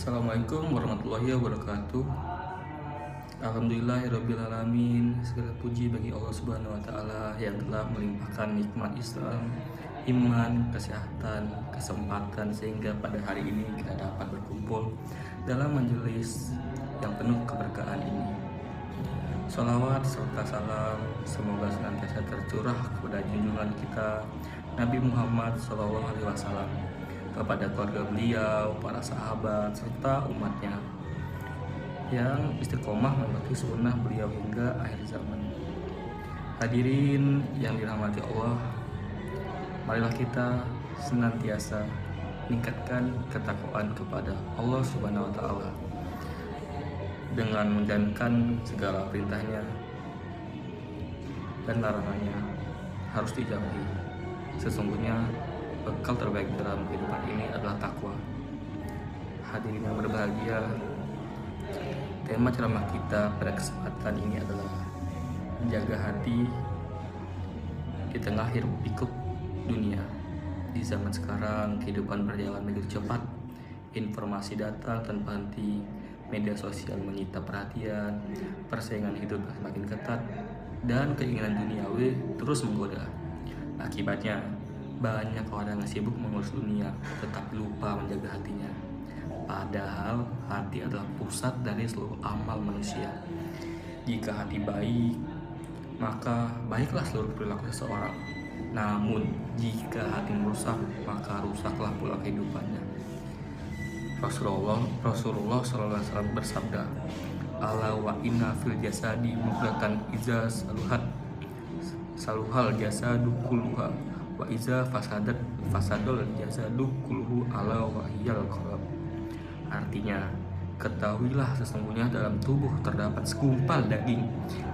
Assalamualaikum warahmatullahi wabarakatuh. Alhamdulillahirrabbilalamin. Segala puji bagi Allah Subhanahu wa Ta'ala yang telah melimpahkan nikmat Islam, iman, kesehatan, kesempatan sehingga pada hari ini kita dapat berkumpul dalam majelis yang penuh keberkahan ini. Salawat serta salam semoga senantiasa tercurah kepada junjungan kita Nabi Muhammad SAW, kepada keluarga beliau, para sahabat, serta umatnya yang istiqomah mengikuti sunnah beliau hingga akhir zaman. Hadirin yang dirahmati Allah, marilah kita senantiasa meningkatkan ketakwaan kepada Allah Subhanahu wa Ta'ala dengan menjalankan segala perintahnya dan larangannya harus dijauhi. Sesungguhnya bekal terbaik dalam kehidupan ini adalah takwa. Hadirin yang berbahagia, tema ceramah kita pada kesempatan ini adalah menjaga hati di tengah hiruk pikuk dunia. Di zaman sekarang, kehidupan berjalan begitu cepat, informasi datang tanpa henti, media sosial menyita perhatian, persaingan hidup semakin ketat, dan keinginan duniawi terus menggoda. Akibatnya, banyak orang yang sibuk mengurus dunia tetapi lupa menjaga hatinya. Padahal hati adalah pusat dari seluruh amal manusia. Jika hati baik, maka baiklah seluruh perilaku seseorang. Namun jika hati merusak, maka rusaklah pula kehidupannya. Rasulullah SAW bersabda, "Ala wa inna fil jasadi mudghatan iza saluhal jasadu kulluha wa iza fasadul jasadu kulluhu ala wahiyal qalb." Artinya, ketahuilah sesungguhnya dalam tubuh terdapat segumpal daging.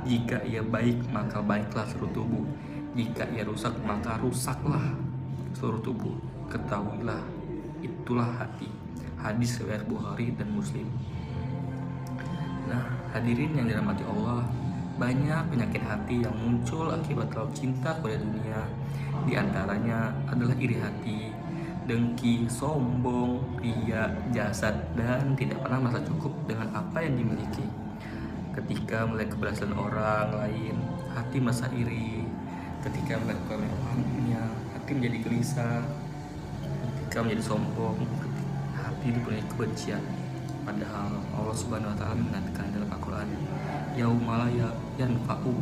Jika ia baik, maka baiklah seluruh tubuh. Jika ia rusak, maka rusaklah seluruh tubuh. Ketahuilah, itulah hati. Hadis riwayat Bukhari dan Muslim. Nah, hadirin yang dirahmati Allah, banyak penyakit hati yang muncul akibat terlalu cinta kepada dunia. Di antaranya adalah iri hati, dengki, sombong, ria, jasad, dan tidak pernah merasa cukup dengan apa yang dimiliki. Ketika melihat keberhasilan orang lain, hati merasa iri. Ketika melihat kemewahannya, hati menjadi gelisah. Ketika menjadi sombong, hati dipenuhi kebencian. Padahal Allah Subhanahu wa Ta'ala mengatakan dalam Al-Quran, "Yaumala yanfa'u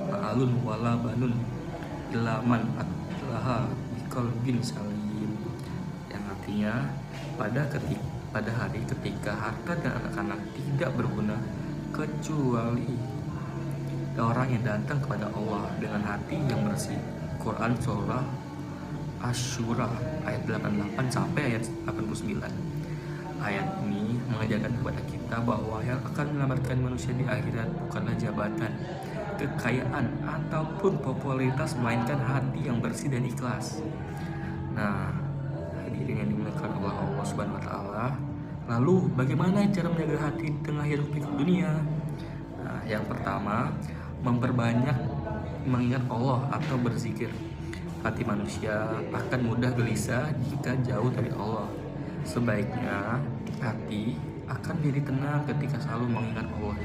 ma'alun wala banun illa man atlaha biqalbin salim." Yang artinya pada hari ketika harta dan anak-anak tidak berguna kecuali orang yang datang kepada Allah dengan hati yang bersih. Quran surah Asy-Syura ayat 88 sampai ayat 89. Ayat ini mengajarkan kepada kita bahwa yang akan menyelamatkan manusia di akhirat bukanlah jabatan, kekayaan, ataupun popularitas, melainkan hati yang bersih dan ikhlas. Nah, hadirin yang dimuliakan Allah Subhanahu wa Ta'ala, lalu bagaimana cara menjaga hati di tengah hiruk pikuk dunia? Nah, yang pertama, memperbanyak mengingat Allah atau berzikir. Hati manusia akan mudah gelisah jika jauh dari Allah. Sebaiknya hati akan jadi tenang ketika selalu mengingat Allah.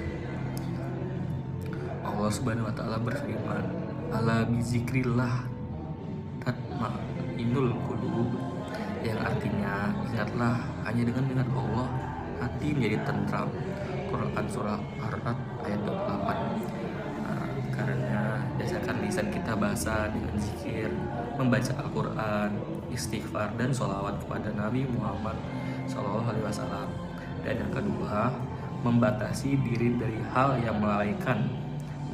Allah Subhanahu wa Ta'ala berfirman, "Ala bizikrillah tatma'innul qulub," yang artinya ingatlah, hanya dengan Allah hati menjadi tentram. Quran surah Ar-Ra'd ayat 28. Karena dasarkan lisan kita basah dengan zikir, membaca Al-Quran, istighfar, dan sholawat kepada Nabi Muhammad SAW. Dan yang kedua, membatasi diri dari hal yang melalaikan.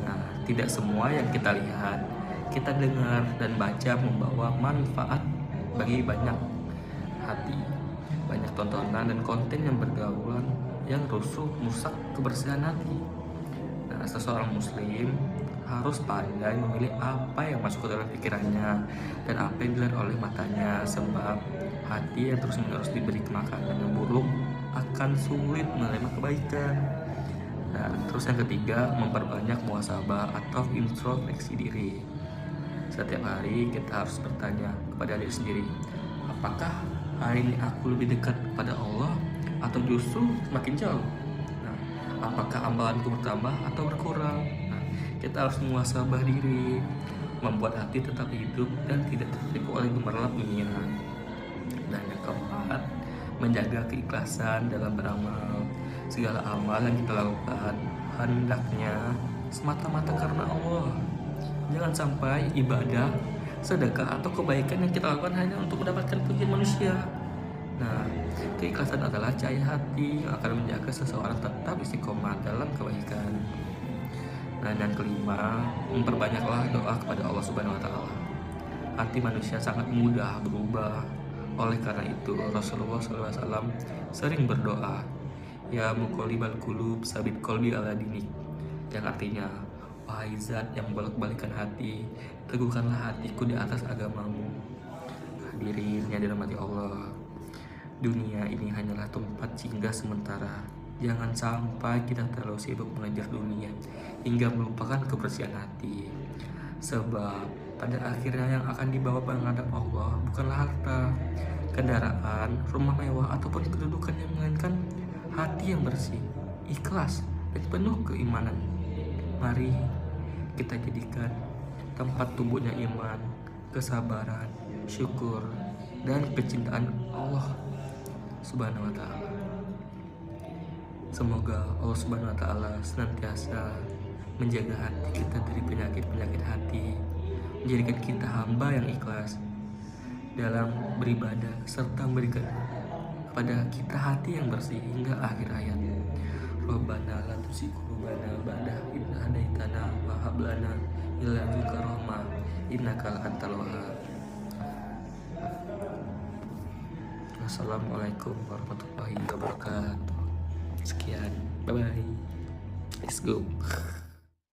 Nah, tidak semua yang kita lihat, kita dengar, dan baca membawa manfaat bagi banyak hati. Banyak tontonan dan konten yang bergaulan yang merusak kebersihan hati. Nah, seseorang muslim harus pandai memilih apa yang masuk ke dalam pikirannya dan apa yang dilihat oleh matanya, sebab hati yang terus-menerus diberi makanan yang buruk akan sulit menerima kebaikan. Nah, terus yang ketiga, memperbanyak muhasabah atau introspeksi diri. Setiap hari kita harus bertanya kepada diri sendiri, apakah hari ini aku lebih dekat kepada Allah atau justru semakin jauh? Nah, apakah amalanku bertambah atau berkurang? Nah, kita harus muhasabah diri, membuat hati tetap hidup dan tidak tertipu oleh gemerlap dunia. Dan yang keempat, menjaga keikhlasan dalam beramal. Segala amal yang kita lakukan hendaknya semata-mata karena Allah. Jangan sampai ibadah, sedekah atau kebaikan yang kita lakukan hanya untuk mendapatkan pujian manusia. Nah, keikhlasan adalah cahaya hati yang akan menjaga seseorang tetap istiqomah dalam kebaikan. Nah, dan kelima, memperbanyaklah doa kepada Allah Subhanahu wa taala. Hati manusia sangat mudah berubah. Oleh karena itu, Rasulullah SAW sering berdoa, "Ya muqallibal qulub, sabit qalbi ala dinik." Yang artinya, wahai zat yang bolak-balikan hati, teguhkanlah hatiku di atas agamamu. Hadirin yang dirahmati Allah, dunia ini hanyalah tempat singgah sementara. Jangan sampai kita terlalu sibuk mengejar dunia hingga melupakan kebersihan hati. Sebab pada akhirnya yang akan dibawa menghadap Allah bukanlah harta, kendaraan, rumah mewah ataupun kedudukan, yang melainkan hati yang bersih, ikhlas, dan penuh keimanan. Mari kita jadikan tempat tumbuhnya iman, kesabaran, syukur, dan kecintaan Allah Subhanahu wa taala. Semoga Allah Subhanahu wa taala senantiasa menjaga hati kita dari penyakit-penyakit hati, menjadikan kita hamba yang ikhlas dalam beribadah, serta memberikan kepada kita hati yang bersih hingga akhir hayat. Rabbana la tuzigh qulubana ba'da idh hadaitana wa hab lana min ladunka rahmah innaka antal wahhab. Assalamualaikum warahmatullahi wabarakatuh. Sekian, bye bye. Let's go.